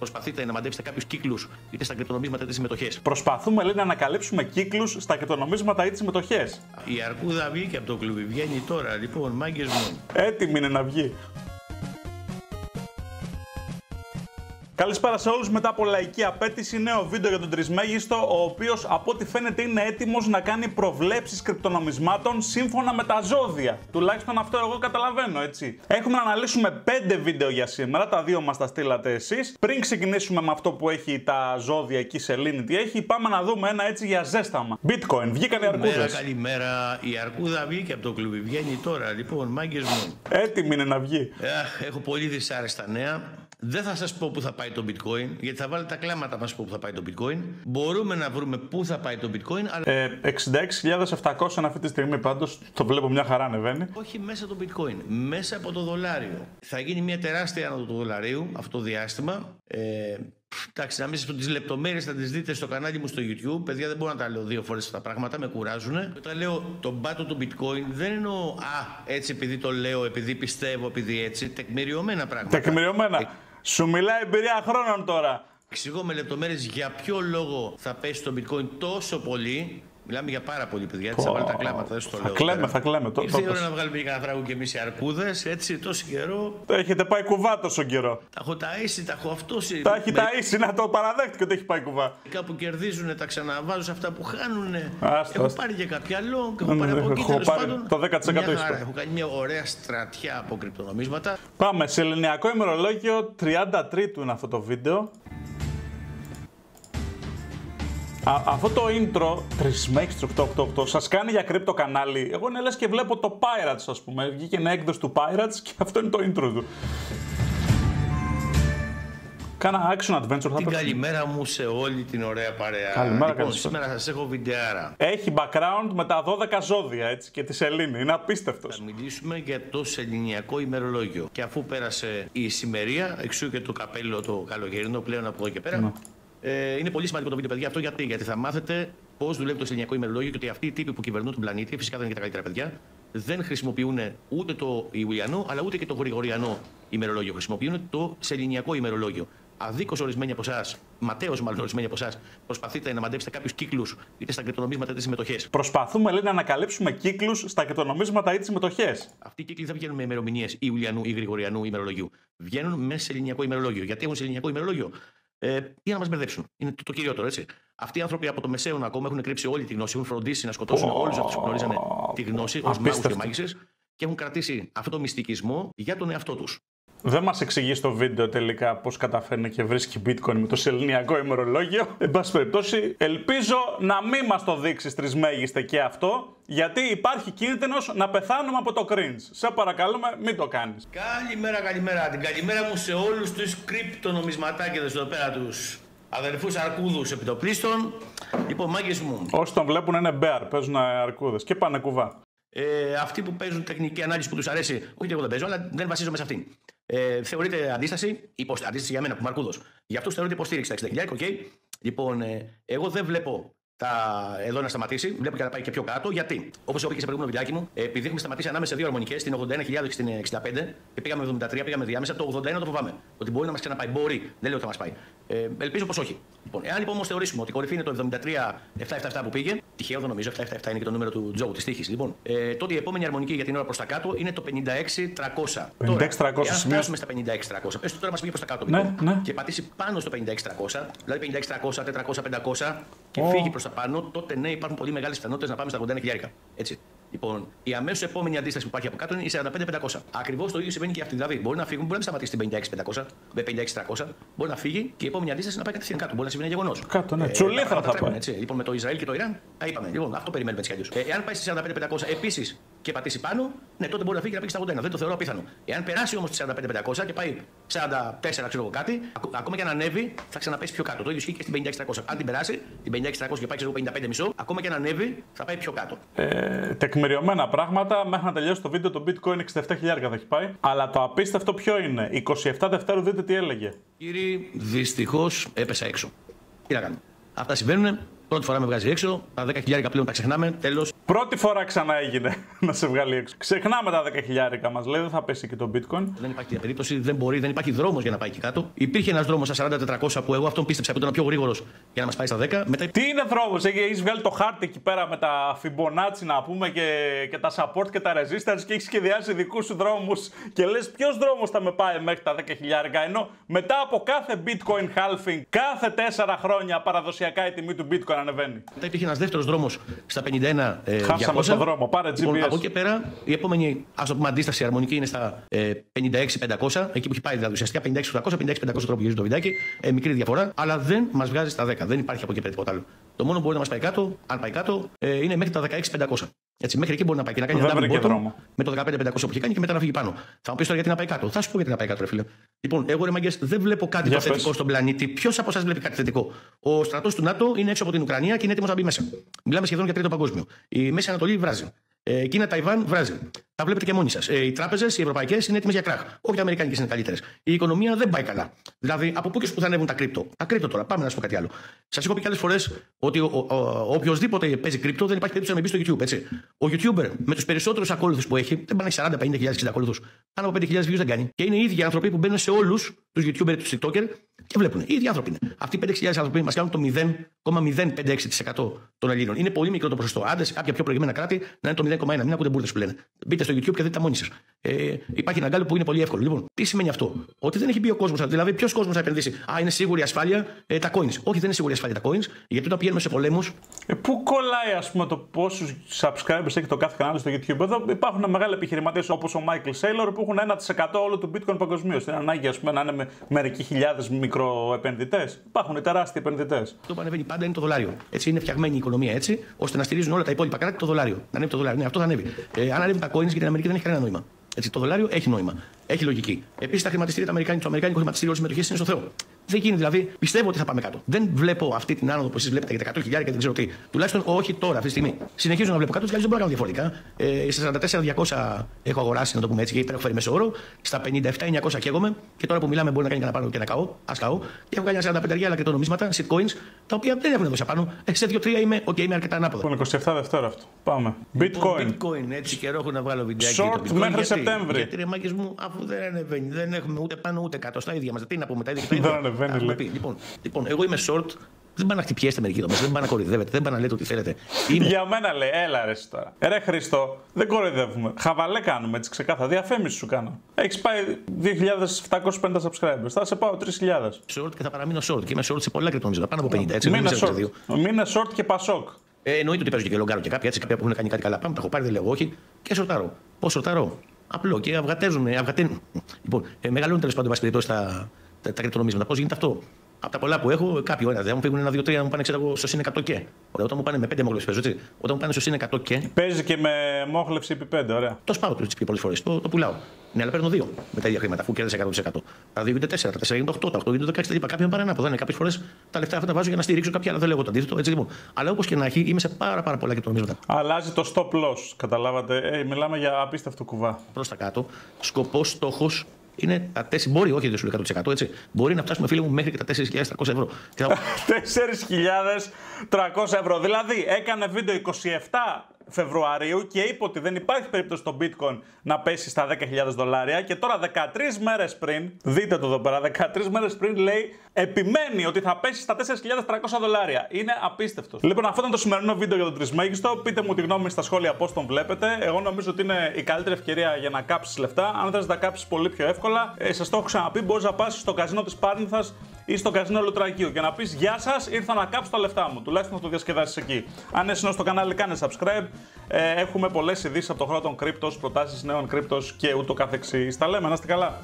Προσπαθείτε να μαντέψετε κάποιους κύκλους είτε στα κρυπτονομίσματα είτε στις μετοχές. Προσπαθούμε, λέει, να ανακαλύψουμε κύκλους στα κρυπτονομίσματα ή τις μετοχές. Η αρκούδα βγήκε από το κλουβί. Βγαίνει τώρα, λοιπόν, μάγκες μου. Έτοιμη είναι να βγει. Καλησπέρα σε όλους. Μετά από λαϊκή απέτηση, νέο βίντεο για τον Τρισμέγιστο, ο οποίος από ό,τι φαίνεται είναι έτοιμος να κάνει προβλέψεις κρυπτονομισμάτων σύμφωνα με τα ζώδια. Τουλάχιστον αυτό εγώ καταλαβαίνω, έτσι. Έχουμε να αναλύσουμε 5 βίντεο για σήμερα, τα 2 μας τα στείλατε εσείς. Πριν ξεκινήσουμε με αυτό που έχει τα ζώδια εκεί σε σελήνη, τι έχει, πάμε να δούμε ένα έτσι για ζέσταμα. Bitcoin, βγήκαν οι αρκούδες. Καλημέρα. Η αρκούδα βγήκε από το κλουβί. Βγαίνει τώρα, λοιπόν, μάγκες μου. Έτοιμη είναι να βγει. Έχω πολύ δυσάρεστα νέα. Δεν θα σας πω πού θα πάει το bitcoin, γιατί θα βάλετε τα κλάματα να σας πω πού θα πάει το bitcoin. Μπορούμε να βρούμε πού θα πάει το bitcoin, αλλά 66.700 αυτή τη στιγμή πάντως, το βλέπω μια χαρά ανεβαίνει. όχι μέσα το bitcoin, μέσα από το δολάριο. Θα γίνει μια τεράστια άνοδο του δολαρίου αυτό το διάστημα. Εντάξει, να μην σας πω τις λεπτομέρειες, θα τις δείτε στο κανάλι μου στο YouTube. Παιδιά, δεν μπορώ να τα λέω 2 φορές αυτά τα πράγματα, με κουράζουν. Όταν λέω τον πάτο του bitcoin, δεν εννοώ έτσι επειδή το λέω, επειδή πιστεύω, επειδή έτσι. Τεκμηριωμένα πράγματα. Τεκμηριωμένα. Σου μιλάει εμπειρία χρόνων τώρα. Εξηγώ με λεπτομέρειες για ποιο λόγο θα πέσει το bitcoin τόσο πολύ. Μιλάμε για πάρα πολύ, παιδιά. Έτσι θα βάλει τα κλάματα. Δεν σου το λέω. Θα κλαίμε. Ήρθε η ώρα να βγάλουμε και κανένα φράγκο και εμείς οι αρκούδες. Έτσι, τόσο καιρό. Έχετε πάει κουβά τόσο καιρό. Τα έχω ταΐσει, τα έχω αυτόσει. Τα έχει ταΐσει, να το παραδέχτηκε ότι έχει πάει κουβά. Κάπου κερδίζουν, τα ξαναβάζω σε αυτά που χάνουν. Άστα. Έχω πάρει και κάποια long, έχω πάρει από εκεί. Έχω πάρει το 10% ίσως. Έχω κάνει μια ωραία στρατιά από κρυπτονομίσματα. Πάμε σε ελληνιακό ημερολόγιο, 33 είναι αυτό το βίντεο. Αυτό το intro, Τρισμέγιστο 888, σας κάνει για κρύπτο κανάλι. Εγώ είναι λες και βλέπω το Pirates, ας πούμε. Βγήκε ένα έκδοση του Pirates και αυτό είναι το intro του. Κάνα action adventure. Την καλημέρα μου σε όλη την ωραία παρέα. Καλημέρα, λοιπόν, σήμερα σας έχω βιντεάρα. Έχει background με τα 12 ζώδια, έτσι, και τη σελήνη. Είναι απίστευτος. Θα μιλήσουμε για το σεληνιακό ημερολόγιο. Και αφού πέρασε η ησημερία, εξού και το καπέλο το καλοκαιρινό πλέον από εδώ και πέρα. Ναι. Είναι πολύ σημαντικό το βίντεο, παιδιά. Αυτό γιατί θα μάθετε πώς δουλεύει το σεληνιακό ημερολόγιο και ότι αυτοί οι τύποι που κυβερνούν τον πλανήτη, φυσικά δεν είναι και τα καλύτερα παιδιά, δεν χρησιμοποιούν ούτε το Ιουλιανό αλλά ούτε και το Γρηγοριανό ημερολόγιο. Χρησιμοποιούν το σεληνιακό ημερολόγιο. Αδίκως ορισμένοι από εσάς, ματέως μάλλον ορισμένοι από εσάς, προσπαθείτε να μαντέψετε κάποιους κύκλους είτε στα κρυπτονομίσματα είτε στις μετοχές. Προσπαθούμε, λέει, να ανακαλύψουμε κύκλους στα κρυπτονομίσματα ή τις μετοχές. Αυτοί οι κύκλοι δεν βγαίνουν με ημερομηνίες Ιουλιανού ή Γρηγοριανού ημερολογίου. Βγαίνουν με σεληνιακό ημερολόγιο. Γιατί έχουν σεληνιακό ημερολόγιο? Για να μας μπερδέψουν. Είναι το κυριότερο, έτσι. Αυτοί οι άνθρωποι από το Μεσαίωνα ακόμα έχουν κρύψει όλη τη γνώση, έχουν φροντίσει να σκοτώσουν όλους αυτούς που γνωρίζανε τη γνώση ως μάγους και μάγισσες και έχουν κρατήσει αυτό το μυστικισμό για τον εαυτό τους. Δεν μας εξηγεί στο βίντεο τελικά πώς καταφέρνει και βρίσκει bitcoin με το σεληνιακό ημερολόγιο. Εν πάση περιπτώσει, ελπίζω να μην μας το δείξεις Τρισμέγιστε και αυτό, γιατί υπάρχει κίνδυνος να πεθάνουμε από το cringe. Σε παρακαλούμε, μην το κάνεις. Καλημέρα. Την καλημέρα μου σε όλους τους κρυπτονομισματάκηδες εδώ πέρα, τους αδερφούς αρκούδους επιτοπλίστων. Λοιπόν, μάγκες μου. Όσοι τον βλέπουν είναι bear, παίζουν αρκούδες και πάνε κουβά. Αυτοί που παίζουν τεχνική ανάλυση που τους αρέσει, όχι ότι εγώ δεν παίζω, αλλά δεν βασίζομαι σε αυτήν. Θεωρείται αντίσταση, αντίσταση για μένα που είμαι αρκούδος. Για αυτούς θεωρείται υποστήριξη τα 60.000, οκ. Λοιπόν, εγώ δεν βλέπω εδώ να σταματήσει, βλέπω και να πάει και πιο κάτω. Γιατί, όπως είπα και σε προηγούμενο βιντεάκι μου, επειδή έχουμε σταματήσει ανάμεσα σε δύο αρμονικές, την 81.000 και στην 65, και πήγαμε 73, πήγαμε διάμεσα, το 81 το φοβάμαι. Ότι μπορεί να μας ξαναπάει. Μπορεί, δεν λέω ότι θα μας πάει. Ελπίζω πως όχι. Λοιπόν, εάν λοιπόν όμως θεωρήσουμε ότι η κορυφή είναι το 73.777 που πήγε, τυχαίο δεν νομίζω, 777 είναι και το νούμερο του Τζόου της τύχης. Λοιπόν, τότε η επόμενη αρμονική για την ώρα προς τα κάτω είναι το 56.300. 56.300. Εάν φτάσουμε στα 56.300, πες τώρα μας πήγε προς τα κάτω. Ναι, ναι. Και πατήσει πάνω στο 56.300, δηλαδή 56.300, 400, 500 και φύγει προς τα πάνω, τότε ναι, υπάρχουν πολύ μεγάλες πιθανότητες να πάμε στα 81.000. Έτσι. Λοιπόν, η αμέσως επόμενη αντίσταση που υπάρχει από κάτω είναι η 45.500. Ακριβώς το ίδιο συμβαίνει και αυτή. Δηλαδή, μπορεί να φύγουν, μπορεί να σταματήσει την 56.500, με 56.300, μπορεί να φύγει και η επόμενη αντίσταση να πάει κατευθείαν κάτω. Μπορεί να συμβαίνει ένα γεγονός. Κάτω, ναι. Τσουλήθρα θα πάει. Έτσι. Λοιπόν, με το Ισραήλ και το Ιράν, τα είπαμε. Λοιπόν, αυτό περιμένουμε έτσι κι αλλιώς. Εάν πάει στη 45.500 επίσης και πατήσει πάνω, ναι, τότε μπορεί να φύγει και να πήγε στα 81. Δεν το θεωρώ απίθανο. Εάν περάσει όμως τη 45.500 και πάει 44, ξέρω εγώ κάτι, ακόμα και αν ανέβει, θα ξαναπέσει πιο κάτω. Το ίδιο ισχύει και στην 56.300. Αν την περάσει, την 56.300 και πάει, ξέρω εγώ, 55,5, ακόμα και αν ανέβει, θα πάει πιο κάτω. Τεκμηριωμένα πράγματα. Μέχρι να τελειώσει το βίντεο, το bitcoin 67.000 θα έχει πάει. Αλλά το απίστευτο ποιο είναι? 27 Δευτέρου, δείτε τι έλεγε. Κύριοι, δυστυχώς έπεσα έξω. Τι να κάνω. Αυτά συμβαίνουν. Πρώτη φορά με βγάζει έξω. Τα 10.000 πλέον τα ξεχνάμε. Τέλος. Πρώτη φορά ξανά έγινε να σε βγάλει έξω. Ξεχνάμε τα 10.000 μας, λέει, δεν θα πέσει και το bitcoin. Δεν υπάρχει περίπτωση, δεν μπορεί, δεν υπάρχει δρόμος για να πάει εκεί κάτω. Υπήρχε ένας δρόμος στα 40-400 που εγώ αυτόν πίστεψα που ήταν ο πιο γρήγορος για να μας πάει στα 10. Μετά... Τι είναι δρόμος, έχεις βγάλει το χάρτη εκεί πέρα με τα Fibonacci να πούμε και τα support και τα resistance και έχεις σχεδιάσει δικούς σου δρόμους και λες ποιος δρόμος θα με πάει μέχρι τα 10.000. Ενώ μετά από κάθε bitcoin halving, κάθε 4 χρόνια παραδοσιακά η τιμή του bitcoin ανεβαίνει. Μετά υπήρχε ένας δεύτερος δρόμος στα 51. Χάσαμε τον δρόμο, πάρε GPS. Λοιπόν, από εκεί πέρα η επόμενη, ας το πούμε, αντίσταση αρμονική είναι στα 56-500, εκεί που έχει πάει δηλαδή ουσιαστικά 56-800, 56-500 τρόπο γυρίζει το βιντεάκι, μικρή διαφορά, αλλά δεν μας βγάζει στα 10. Δεν υπάρχει από εκεί πέρα τίποτα άλλο. Το μόνο που μπορεί να μας πάει κάτω, αν πάει κάτω, είναι μέχρι τα 16-500. Έτσι, μέχρι εκεί μπορεί να πάει και να κάνει ένα double bottom με το 15-500 που έχει κάνει και μετά να φύγει πάνω. Θα μου πει τώρα γιατί να πάει κάτω. Θα σου πω γιατί να πάει κάτω, ρε φίλε. Λοιπόν, εγώ ρε μαγκές, δεν βλέπω κάτι το θετικό στον πλανήτη. Ποιος από εσάς βλέπει κάτι θετικό? Ο στρατός του ΝΑΤΟ είναι έξω από την Ουκρανία και είναι έτοιμος να μπει μέσα. Μιλάμε σχεδόν για τρίτο παγκόσμιο. Η Μέση Ανατολή βράζει. Κίνα, Ταϊβάν βράζει. Τα βλέπετε και μόνοι σας. Οι τράπεζες, οι ευρωπαϊκές, είναι έτοιμες για κράχ. Όχι οι αμερικάνικες είναι καλύτερες. Η οικονομία δεν πάει καλά. Δηλαδή, από πού και που θα ανέβουν τα κρύπτο. Τα κρύπτο τώρα, πάμε να σου πω κάτι άλλο. Σας έχω πει και άλλες φορές ότι οποιοδήποτε παίζει κρύπτο δεν υπάρχει περίπτωση να μπει στο YouTube. Έτσι. Ο YouTuber με τους περισσότερους ακόλουθους που έχει, δεν πάνε 40-50.000 ακόλουθους. Πάνω από 5.000 views δεν κάνει. Και είναι οι ίδιοι άνθρωποι που μπαίνουν σε όλους τους YouTuber, τους TikToker και βλέπουν. Οι ίδιοι άνθρωποι είναι. Αυτοί οι 5.000 άνθρωποι μας κάνουν το 0,056% των Ελλήνων. Είναι πολύ μικρό το ποσοστό. Άντε σε κάποια πιο προηγμένα κράτη να είναι το 0,1. Μην ακούτε μπουρδες που λένε. Μπείτε στο YouTube και δείτε τα μόνοι σας. Υπάρχει ένα γκάλο που είναι πολύ εύκολο. Λοιπόν, τι σημαίνει αυτό? Ότι δεν έχει μπει ο κόσμος. Δηλαδή, ποιος κόσμος θα επενδύσει? Είναι σίγουρη ασφάλεια τα coins. Όχι, δεν είναι σίγουρη ασφάλεια τα coins, γιατί όταν πηγαίνουμε σε πολέμους. Πού κολλάει, ας πούμε, το πόσους subscribers έχει το κάθε κανάλι στο YouTube? Εδώ υπάρχουν μεγάλοι επιχειρηματίες όπως ο Michael Saylor που έχουν 1% όλου του bitcoin παγκοσμίως. Είναι ανάγκη, ας πούμε, να είναι με μερικοί χιλιάδες μικροεπενδυτές. Υπάρχουν τεράστιοι επενδυτές. Αυτό που ανεβαίνει πάντα είναι το δολάριο. Έτσι είναι φτιαγμένη η οικονομία έτσι, ώστε να στηρίζουν όλα τα υπόλοιπα κράτη το δολάριο. Να ανέβει το δολάριο. Ναι, αυτό θα ανέβει. Αν ανέβουν τα coins για την Αμερική δεν έχει κανένα νόημα. Έτσι, το δολάριο έχει νόημα. Έχει λογική. Επίσης, τα χρηματιστήρια το αμερικάνικο χρηματιστήριο συμμετοχής είναι στο Θεό. Δεν γίνει δηλαδή. Πιστεύω ότι θα πάμε κάτω. Δεν βλέπω αυτή την άνοδο που εσείς βλέπετε για τα 100.000 και δεν ξέρω τι. Τουλάχιστον όχι τώρα, αυτή τη στιγμή. Συνεχίζω να βλέπω κάτω, δηλαδή δεν μπορώ να κάνω διαφορετικά. Στα 44.200 έχω αγοράσει, να το πούμε έτσι, και έχω φέρει μέσο όρο. Στα 57.900 καίγομαι και τώρα που μιλάμε μπορεί να κάνει κανένα πάνω και να καώ. Α καώ. Και έχω κάνει 45 άλλα κρυπτονομίσματα, shitcoins, τα οποία δεν έχουν δώσει απάνω. Σε 2-3 είμαι αρκετά ανάποδα. Είναι 27 Δευτέρα αυτό. Πάμε. Bitcoin. Έτσι καιρό έχω να βγάλω βιντεάκι. Short μέχρι Σεπτέμβρη. Γιατί ρε μάγκες μου, αφού δεν ανεβαίνει, δεν έχουμε ούτε πάνω ούτε κάτω στα ίδια μας. Τι να πούμε, τα ίδια και τα ίδια. Δεν ανεβαίνει. Λοιπόν, εγώ είμαι short. Δεν πάνε να χτυπιέστε μερικοί εδώ μέσα, δεν πάνε να κοροϊδεύετε, δεν πάνε να λέτε ό,τι θέλετε. Για μένα λέει, έλα ρε τώρα. Ρε Χριστό, δεν κοροϊδεύουμε. Χαβαλέ κάνουμε έτσι ξεκάθαρα. Διαφήμιση σου κάνω. Έχεις πάει 2.750 subscribers. Θα σε πάω 3.000. Short και θα παραμείνω short. Και είμαι short σε πολλά κρυπτονομίσματα. Πάνω από 50. Έτσι, μείνε short και πασόκ. Εννοείται ότι παίζω και λογκάρω και κάποια έτσι, κάποια που έχουν κάνει κάτι καλά. Πάμε, τα έχω πάρει, δεν λέω όχι. Και σορτάρω. Πώς σορτάρω? Απλό και αυγατέζουν. Λοιπόν, μεγαλώνουν τέλος πάντων τα κρυπτονομίσματα. Πώς γίνεται αυτό? Από τα πολλά που έχω, κάποιο ένα. Δεν μου φύγουν 1-2-3 να μου πάνε ξέρω, στο συν 100 και. Ωραία, όταν μου πάνε με 5 μόγλευση παίζω, έτσι. Όταν μου πάνε στο συν 100 και. Παίζει και με μόχλευση επί 5, ωραία. Το σπάω του πιο πολλές φορές. Το πουλάω. Ναι, αλλά παίρνω 2 με τα ίδια χρήματα, αφού κέρδισε 100%. Τα 2 γίνονται 4, τα 4 γίνονται 8, τα 8 γίνονται 16. Τα είπα κάποιον παρανάποδα. Ναι, κάποιες φορές τα λεφτά αυτά τα βάζω για να στηρίξω κάποια άλλα. Δεν λέω το αντίθετο. Έτσι λοιπόν. Αλλά όπως και να έχει, είμαι σε πάρα πολλά κρυπτονομίσματα. Αλλάζει το stop loss. Καταλάβατε. Μιλάμε για απίστευτο κουβά. Προς τα κάτω. Σκοπός, στόχος. Είναι τα 4, μπορεί, όχι δεν σου λέω 100%, έτσι. Μπορεί να φτάσουμε, φίλε μου, μέχρι και τα 4.300 ευρώ. 4.300 ευρώ. Δηλαδή, έκανε βίντεο 27 Φεβρουαρίου και είπε ότι δεν υπάρχει περίπτωση το bitcoin να πέσει στα $10.000 και τώρα 13 μέρες πριν, δείτε το εδώ πέρα, 13 μέρες πριν λέει, επιμένει ότι θα πέσει στα $4.300. Είναι απίστευτο. Λοιπόν, αυτό ήταν το σημερινό βίντεο για τον Τρισμέγιστο. Πείτε μου τη γνώμη στα σχόλια πώς τον βλέπετε. Εγώ νομίζω ότι είναι η καλύτερη ευκαιρία για να κάψεις λεφτά. Αν θες να τα κάψεις πολύ πιο εύκολα, σας το έχω ξαναπεί, μπορείς να πας στο καζίνο της Πάρνηθας ή στο καζίνο Λουτρακίου και να πεις γεια σας, ήρθα να κάψω τα λεφτά μου. Τουλάχιστον θα το διασκεδάσεις εκεί. Αν είσαι νέος στο κανάλι, κάνε subscribe. Έχουμε πολλές ειδήσεις από το χώρο των κρύπτος, προτάσεις νέων κρύπτος και ούτω καθεξής. Τα λέμε, να είστε καλά.